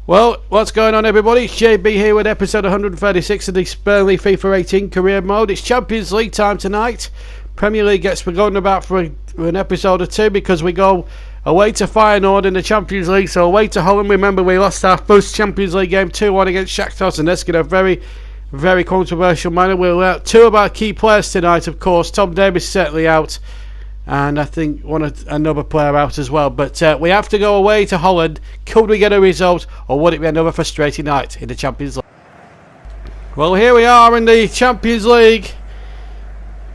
Well, what's going on, everybody? It's JB here with episode 136 of the Burnley FIFA 18 career mode. It's Champions League time tonight. Premier League gets forgotten about for an episode or two because we go away to Feyenoord in the Champions League. So away to Holland. Remember, we lost our first Champions League game 2-1 against Shakhtar, and that's in a very, very controversial manner. We'll out two of our key players tonight, of course. Tom Davies certainly out, and I think another player out as well. But we have to go away to Holland. Could we get a result, or would it be another frustrating night in the Champions League? Well, here we are in the Champions League.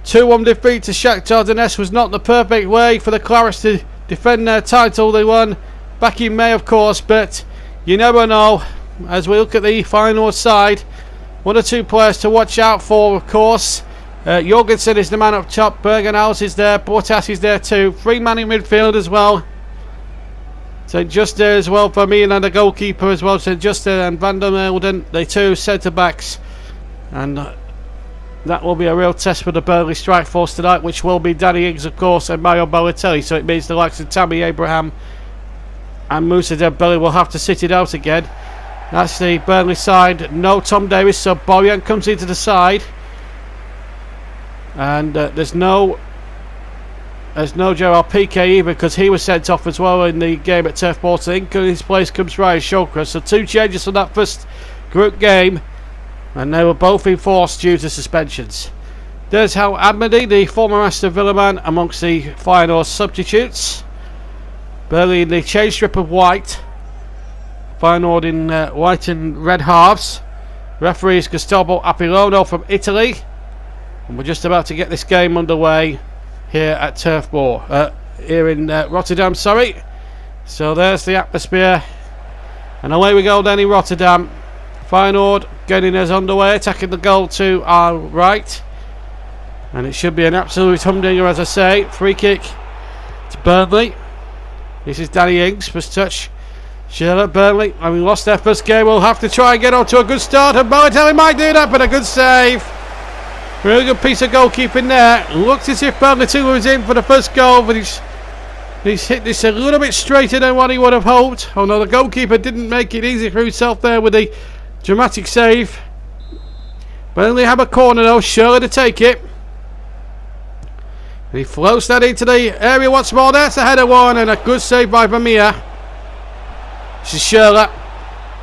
2-1 defeat to Shakhtar Donetsk was not the perfect way for the Clarets to defend their title. They won back in May, of course, but you never know. As we look at the final side, one or two players to watch out for, of course. Jorgensen is the man up top. Bergenhaus is there. Bottas is there too. Three-man in midfield as well. St. Juste as well for me, and then the goalkeeper as well. St. Juste and Van der Melden, the two centre-backs. And that will be a real test for the Burnley strike force tonight, which will be Danny Ings, of course, and Mario Balotelli. So it means the likes of Tammy Abraham and Moussa Dembele will have to sit it out again. That's the Burnley side. No Tom Davies, so Bojan comes into the side. And there's no Gerard Piqué either, because he was sent off as well in the game at Turf Moor. So in his place comes Ryan Shawcross. So two changes from that first group game, and they were both enforced due to suspensions. There's Hal Admedy, the former Aston Villa man, amongst the final substitutes. Burnley in the change strip of white. Feyenoord in white and red halves. Referee is Gustavo Apilono from Italy. And we're just about to get this game underway here at Turf Moor. Here in Rotterdam, sorry. So there's the atmosphere. And away we go then in Rotterdam. Feyenoord getting us underway, attacking the goal to our right. And it should be an absolute humdinger, as I say. Free kick to Burnley. This is Danny Ings, first touch. Charlotte Burnley, having lost their first game, will have to try and get on to a good start. And Balotelli might do that, but a good save. Really good piece of goalkeeping there. Looks as if Burnley 2 was in for the first goal, but he's hit this a little bit straighter than what he would have hoped. Oh no, the goalkeeper didn't make it easy for himself there with the dramatic save. Burnley have a corner though, Shirley to take it. And he floats that into the area once more. That's a header one, and a good save by Vermeer. This is Shirley.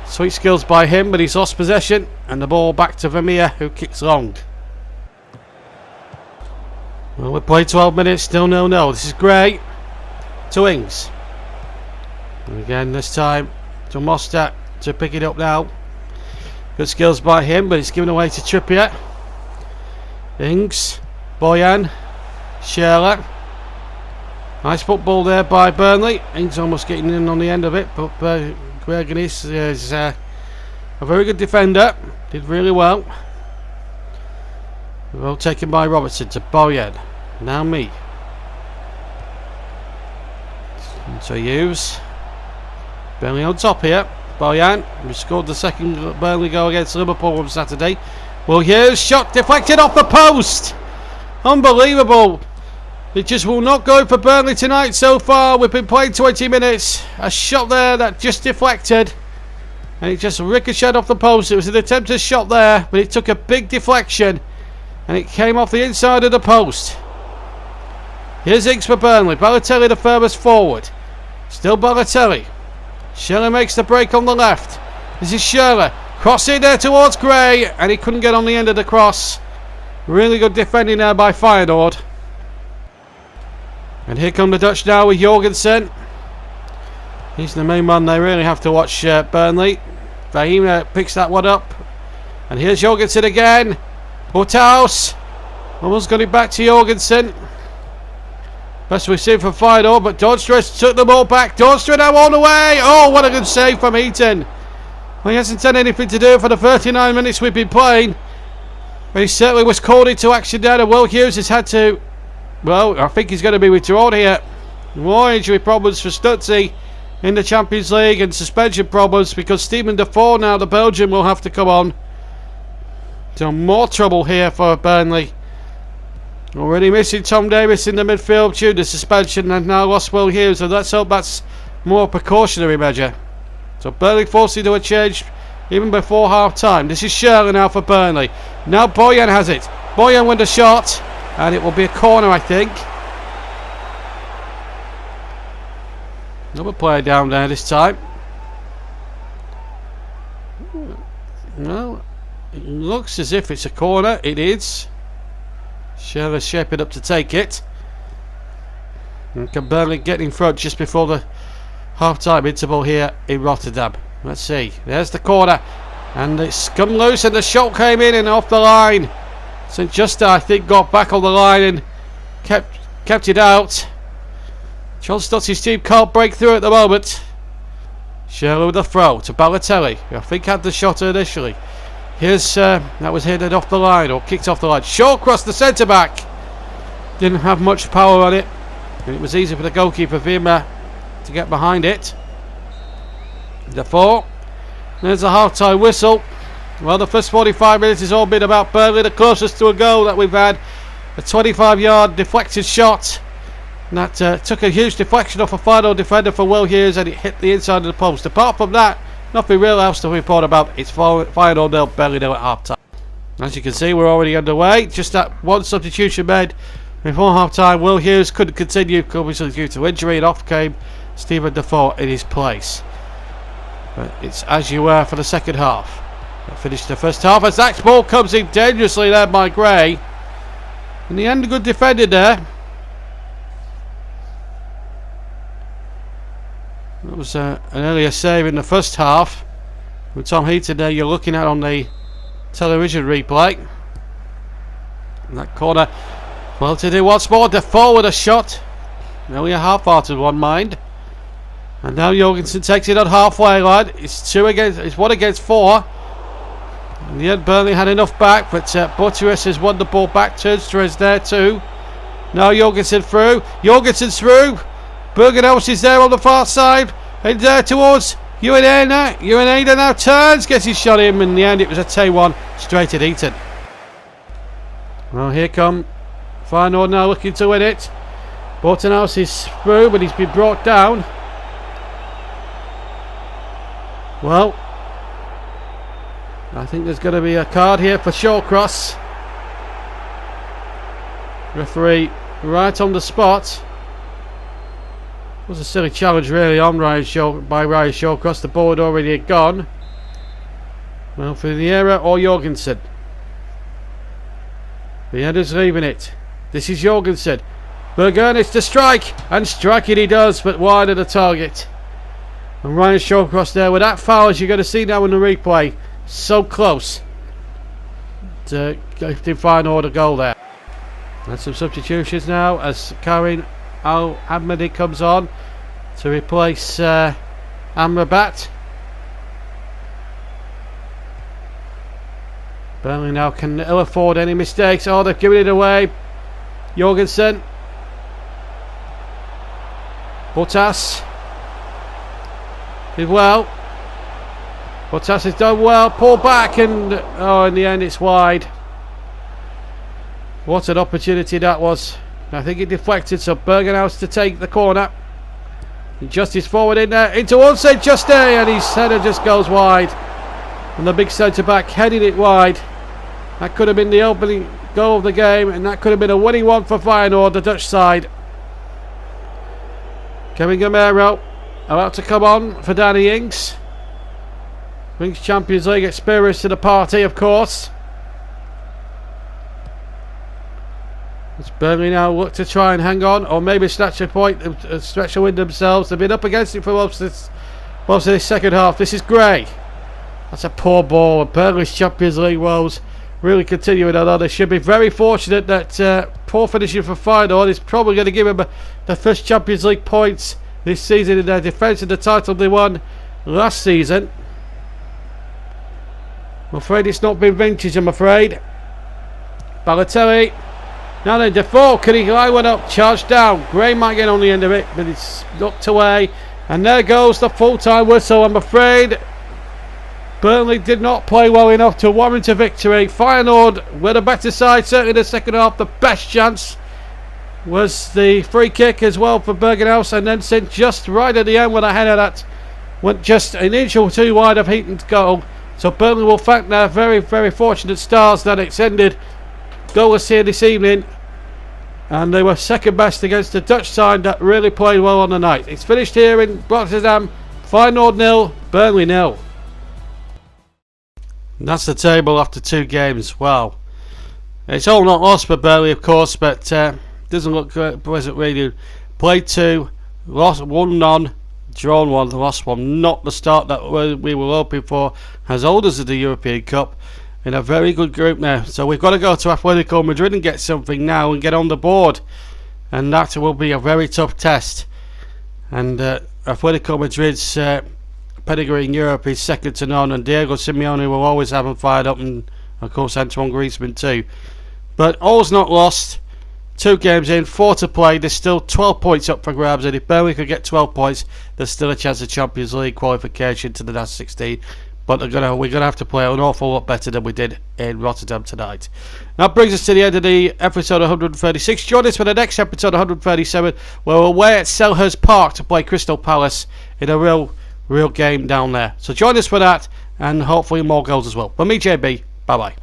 Sweet skills by him, but he's lost possession, and the ball back to Vermeer, who kicks long. Well, we played 12 minutes, still 0-0. This is great. To Ings. And again, this time to Mostert to pick it up now. Good skills by him, but it's given away to Trippier. Ings. Bojan. Schürrle. Nice football there by Burnley. Ings almost getting in on the end of it, but Gregonis is a very good defender. Did really well. Well taken by Robertson to Bojan. Now me. To use. Burnley on top here. Bojan, who scored the second Burnley goal against Liverpool on Saturday. Well, Hughes, shot deflected off the post. Unbelievable. It just will not go for Burnley tonight so far. We've been playing 20 minutes. A shot there that just deflected. And it just ricocheted off the post. It was an attempted shot there, but it took a big deflection. And it came off the inside of the post. Here's Ings for Burnley. Balotelli the furthest forward. Still Balotelli. Schürrle makes the break on the left. This is Schürrle. Crossing there towards Gray. And he couldn't get on the end of the cross. Really good defending there by Feyenoord. And here come the Dutch now with Jorgensen. He's the main man they really have to watch, Burnley. Fahim picks that one up. And here's Jorgensen again. Bottas almost got it back to Jorgensen. Best we've seen from Feyenoord, but Dornstrom took the ball back. Dornstrom now on the way. Oh, what a good save from Heaton. Well, he hasn't had anything to do for the 39 minutes we've been playing, but he certainly was called into action there. And Will Hughes has had to, well, I think he's going to be withdrawn here. More injury problems for Stutzy in the Champions League, and suspension problems because Stephen Defoe now, the Belgian, will have to come on. So more trouble here for Burnley. Already missing Tom Davies in the midfield due to suspension, and now lost Will Hughes, and let's hope that's more precautionary measure. So Burnley forced into a change even before half-time. This is Shirley now for Burnley. Now Boyan has it. Boyan with a shot, and it will be a corner, I think. Another player down there this time. Well, it looks as if it's a corner. It is. Shirley's shaping up to take it. And can Burnley get in front just before the half-time interval here in Rotterdam? Let's see. There's the corner, and it's come loose, and the shot came in and off the line. St. Justa, I think, got back on the line and kept it out. John Stott's team can't break through at the moment. Shirley with a throw to Balotelli, who I think had the shot initially. Here's that was headed off the line, or kicked off the line. Shawcross, the centre back, didn't have much power on it, and it was easy for the goalkeeper Vima to get behind it. Therefore, there's a half-time whistle. Well, the first 45 minutes has all been about Burnley, the closest to a goal that we've had. A 25-yard deflected shot. And that took a huge deflection off a final defender for Will Hughes, and it hit the inside of the post. Apart from that, nothing real else to report about. It's final nil, Burnley nil at half-time. As you can see, we're already underway. Just that one substitution made before half-time. Will Hughes couldn't continue, obviously due to injury, and off came Stephen Defoe in his place. But it's as you were for the second half. That finished the first half as that ball comes in dangerously there by Gray. In the end, a good defender there. That was an earlier save in the first half. With Tom Heaton there, you're looking at on the television replay. And that corner, well to do once more. Defoe with a shot. Nearly a half-hearted one, mind. And now Jorgensen takes it on halfway line. It's 1 against 4. In the end, Burnley had enough back, but Butteris has won the ball back. Turnstra is there too. Now Jorgensen through. Jorgensen's through. Bergenhouse is there on the far side. And there towards Unaina. Unaina now turns, gets his shot in. In the end, it was a T1 straight at Eaton. Well, here come Feyenoord now looking to win it. Bergenhouse is through, but he's been brought down. Well, I think there's going to be a card here for Shawcross. Referee right on the spot. It was a silly challenge really on Ryan Shawcross. The ball had already gone. Well, for Vieira or Jorgensen. Vieira's leaving it. This is Jorgensen. Bergernis to strike, and striking he does, but wide of the target. And Ryan Shawcross there with that foul, as you're going to see now in the replay. So close to giving Feyenoord a goal there. And some substitutions now as Karim Al-Ahmadi comes on to replace Amrabat. Burnley now can ill afford any mistakes. Oh, they've given it away. Jorgensen. Bottas did well. Bottas has done well. Pull back, and oh, in the end it's wide. What an opportunity that was. I think it deflected, so Bergenhouse to take the corner. Justice forward in there into onside Juste, and his header just goes wide. And the big centre back heading it wide. That could have been the opening goal of the game, and that could have been a winning one for Feyenoord, the Dutch side. Kevin Gamero about to come on for Danny Ings. Brings Champions League experience to the party, of course. It's Burnley now look to try and hang on, or maybe stretch a point, stretch a win themselves. They've been up against it for most of this second half. This is Gray. That's a poor ball. Burnley's Champions League woes really continuing, although they should be very fortunate that poor finishing for Feyenoord is probably going to give them the first Champions League points this season in their defence of the title they won last season. I'm afraid it's not been vintage, I'm afraid. Balotelli. Now then, Defoe, can he line one up? Charged down. Gray might get on the end of it, but it's knocked away. And there goes the full-time whistle. I'm afraid Burnley did not play well enough to warrant a victory. Feyenoord were the better side, certainly the second half. The best chance was the free kick as well for Bergenhouse, and then sent just right at the end with a header that went just an inch or two wide of Heaton's goal. So Burnley will thank their very, very fortunate stars that it's ended goalless here this evening. And they were second best against the Dutch side that really played well on the night. It's finished here in Rotterdam. Feyenoord 0, Burnley 0. And that's the table after 2 games. Wow. It's all not lost for Burnley, of course, but doesn't look pleasant really. Played 2, lost 1 none, drawn 1, lost 1. Not the start that we were hoping for as holders of the European Cup. In a very good group now. So we've got to go to Atletico Madrid and get something now and get on the board. And that will be a very tough test. And Atletico Madrid's pedigree in Europe is second to none. And Diego Simeone will always have them fired up. And of course Antoine Griezmann too. But all's not lost. 2 games in, 4 to play. There's still 12 points up for grabs. And if Burnley could get 12 points, there's still a chance of Champions League qualification to the last 16. But we're going to have to play an awful lot better than we did in Rotterdam tonight. That brings us to the end of the episode 136. Join us for the next episode 137, where we're away at Selhurst Park to play Crystal Palace in a real game down there. So join us for that, and hopefully more goals as well. For me, JB, bye-bye.